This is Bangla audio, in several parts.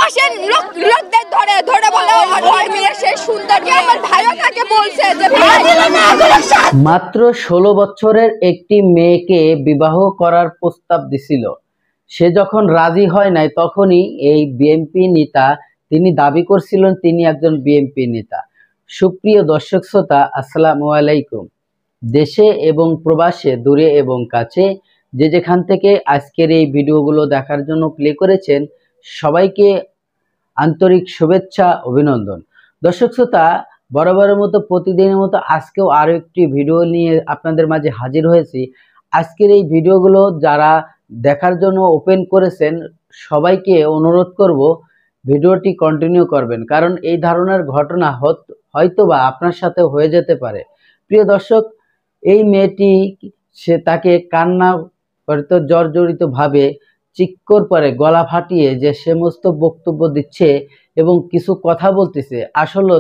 আশেপাশের লোকদের ধরে ধরে বলে ওর মেয়ে সেই সুন্দর মেয়ে। আমার ভাইও তাকে বলছে যে মাত্র 16 বছরের একটি মেয়েকে বিবাহ করার প্রস্তাব দিছিল। সে যখন রাজি হয় নাই তখনই এই বিএনপি নেতা তিনি দাবি করছিলেন তিনি একজন বিএনপি নেতা। সুপ্রিয় দর্শক শ্রোতা, আসসালামু আলাইকুম। দেশে এবং প্রবাসে, দূরে এবং কাছে, যে যেখান থেকে আজকের এই ভিডিওগুলো দেখার জন্য প্লে করেছেন, সবাইকে আন্তরিক শুভেচ্ছা, অভিনন্দন। দর্শক শ্রোতা, বরাবরের মতো প্রতিদিনের মতো আজকেও আরও একটি ভিডিও নিয়ে আপনাদের মাঝে হাজির হয়েছি। আজকের এই ভিডিওগুলো যারা দেখার জন্য ওপেন করেছেন সবাইকে অনুরোধ করব ভিডিওটি কন্টিনিউ করবেন, কারণ এই ধরনের ঘটনা হয়তোবা আপনার সাথে হয়ে যেতে পারে। প্রিয় দর্শক, এই মেয়েটি তাকে কান্না করতে জর্জরিতভাবে চিৎকার করে গলা ফাটিয়ে যে সমস্ত বক্তব্য দিচ্ছে এবং কিছু কথা বলতেছে, আসলে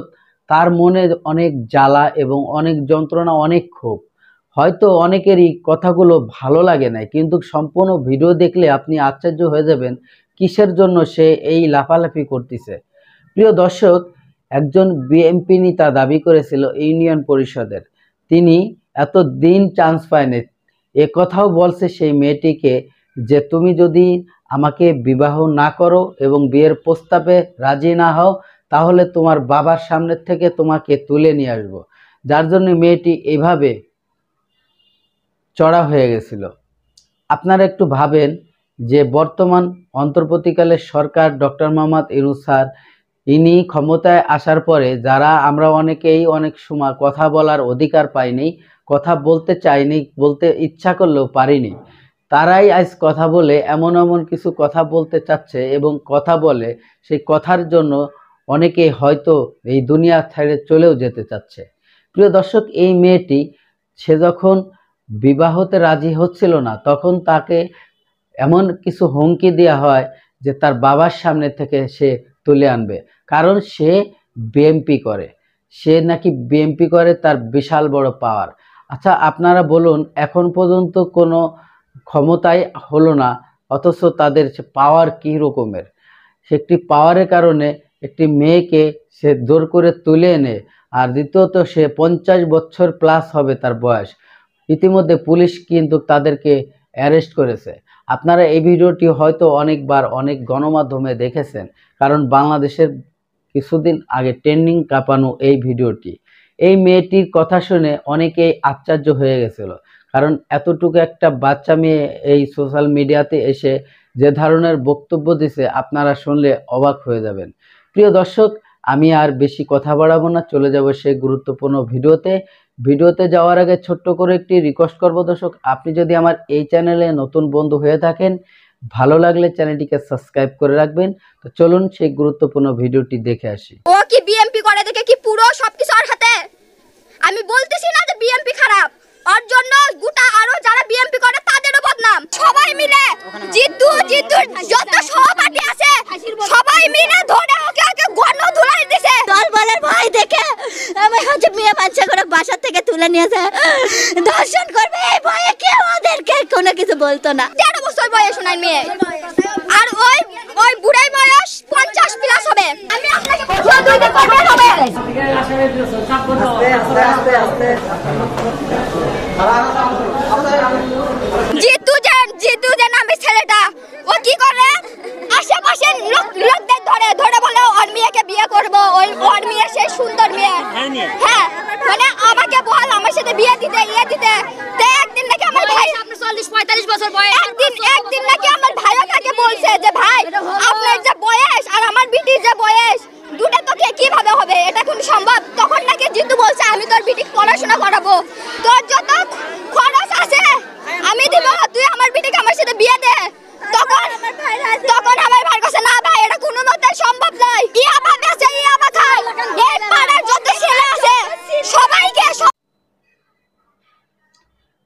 তার মনে অনেক জ্বালা এবং অনেক যন্ত্রণা, অনেক ক্ষোভ। হয়তো অনেকেরই কথাগুলো ভালো লাগে না, কিন্তু সম্পূর্ণ ভিডিও দেখলে আপনি আশ্চর্য হয়ে যাবেন কিসের জন্য সে এই লাফালাফি করতেছে। প্রিয় দর্শক, একজন বিএনপি নেতা দাবি করেছিল ইউনিয়ন পরিষদের, তিনি এত দিন চান্স পায়নি। এ কথাও বলছে সেই মেয়েটিকে যে তুমি যদি আমাকে বিবাহ না করো এবং বিয়ের প্রস্তাবে রাজি না হও তাহলে তোমার বাবার সামনের থেকে তোমাকে তুলে নিয়ে আসবো, যার জন্য মেয়েটি এইভাবে চড়া হয়ে গেছিল। আপনারা একটু ভাবেন যে বর্তমান অন্তর্বর্তীকালের সরকার ডক্টর মোহাম্মদ ইউনূস স্যার, ইনি ক্ষমতায় আসার পরে যারা আমরা অনেকেই অনেক সময় কথা বলার অধিকার পাইনি, কথা বলতে চাইনি, বলতে ইচ্ছা করলেও পারিনি, তারাই আজ কথা বলে এমন এমন কিছু কথা বলতে চাচ্ছে এবং কথা বলে সেই কথার জন্য অনেকে হয়তো এই দুনিয়া ছেড়ে চলেও যেতে চাচ্ছে। প্রিয় দর্শক, এই মেয়েটি সে যখন বিবাহতে রাজি হচ্ছিল না তখন তাকে এমন কিছু হুমকি দেওয়া হয় যে তার বাবার সামনে থেকে সে তুলে আনবে, কারণ সে বিএমপি করে, সে নাকি বিএমপি করে, তার বিশাল বড় পাওয়ার। আচ্ছা আপনারা বলুন, এখন পর্যন্ত কোনো ক্ষমতায় হলো না অথচ তাদের পাওয়ার কী রকমের। সে একটি পাওয়ারের কারণে একটি মেয়েকে সে জোর করে তুলে এনে, আর দ্বিতীয়ত সে 50 বছর প্লাস হবে তার বয়স। ইতিমধ্যে পুলিশ কিন্তু তাদেরকে অ্যারেস্ট করেছে। আপনারা এই ভিডিওটি হয়তো অনেকবার অনেক গণমাধ্যমে দেখেছেন, কারণ বাংলাদেশের কিছুদিন আগে ট্রেন্ডিং কাঁপানো এই ভিডিওটি। এই মেয়েটির কথা শুনে অনেকেই আশ্চর্য হয়ে গেছিল, কারণ এতটুকু একটা বাচ্চা মেয়ে এই সোশ্যাল মিডিয়াতে এসে যে ধরনের বক্তব্য দিছে আপনারা শুনলে অবাক হয়ে যাবেন। প্রিয় দর্শক, আমি আর বেশি কথা বাড়াবো না, চলে যাব সেই গুরুত্বপূর্ণ ভিডিওতে যাওয়ার আগে ছোট্ট করে একটি রিকোয়েস্ট করব দর্শক, আপনি যদি আমার এই চ্যানেলে নতুন বন্ধু হয়ে থাকেন, ভালো লাগলে চ্যানেলটিকে সাবস্ক্রাইব করে রাখবেন। তো চলুন সেই গুরুত্বপূর্ণ ভিডিওটি দেখে আসি। ও কি বিএমপি করে দেখে কি পুরো সবকিছু ওর হাতে। আমি বলতেছি না যে বিএমপি খারাপ, ওর জন্য গোটা আরো যারা বিএমপি করে তাদেরও বদনাম। সবাই মিলে জিতু যত সহপাঠী আছে সবাই মিলে ধরে ওকে গণ ধুলাই দিছে। দল বলের ভয় দেখে আমি হচ্ছে মেয়ে বাচ্চা করে বাসা থেকে তুলে নিয়েছে, দর্শন করবে এই ভয়ে কেউ ওদেরকে কোনো কিছু বলতো না। 13 বছর বয়স ওনার মেয়ে, আর ওই বুড়াই বয়স 50 প্লাস হবে। আমি আপনাকে বলবো 2 দিন পর হবে। জিতু যে নামে ছেলেটা, ও কি করে আশেপাশের লোকদের ধরে ধরে বলে ওর মেয়েকে বিয়ে করবো, ওর মেয়ে সেই সুন্দর মেয়ে। হ্যাঁ, মানে আমাকে বল আমার সাথে বিয়ে দিতে একদিন নাকি আমার ভাই 40-45 বছর বয়স, একদিন নাকি আমার ভাইও তাকে বলছে যে ভাই আপনার যে বয়স আর আমার বিটির যে বয়স দুটো তো কিভাবে হবে, এটা কোন সম্ভব? তখন নাকি জিতু বলছে আমি তোর বিটি পড়াশোনা করাবো, তোর যত খরচ আছে আমি দিব, তুই আমার বিটিকে আমার সাথে বিয়ে দে। তখন আমার ভাই কাছে না ভাই এটা কোনো মতে সম্ভব নয়, ইয়া ভাবে আছে ইয়া মাথায় এই পাড়ার যত ছেলে আছে সবাইকে।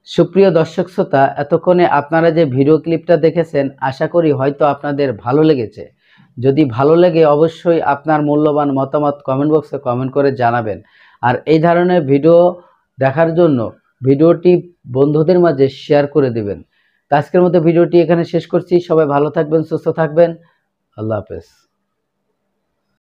সুপ্রিয় দর্শক শ্রোতা, এতক্ষণে আপনারা যে ভিডিও ক্লিপটা দেখেছেন আশা করি হয়তো আপনাদের ভালো লেগেছে। যদি ভালো লাগে অবশ্যই আপনার মূল্যবান মতামত কমেন্ট বক্সে কমেন্ট করে জানাবেন। আর এই ধরনের ভিডিও দেখার জন্য ভিডিওটি বন্ধুদের মাঝে শেয়ার করে দিবেন। আজকের মতো ভিডিওটি এখানে শেষ করছি। সবাই ভালো থাকবেন, সুস্থ থাকবেন। আল্লাহ হাফেজ।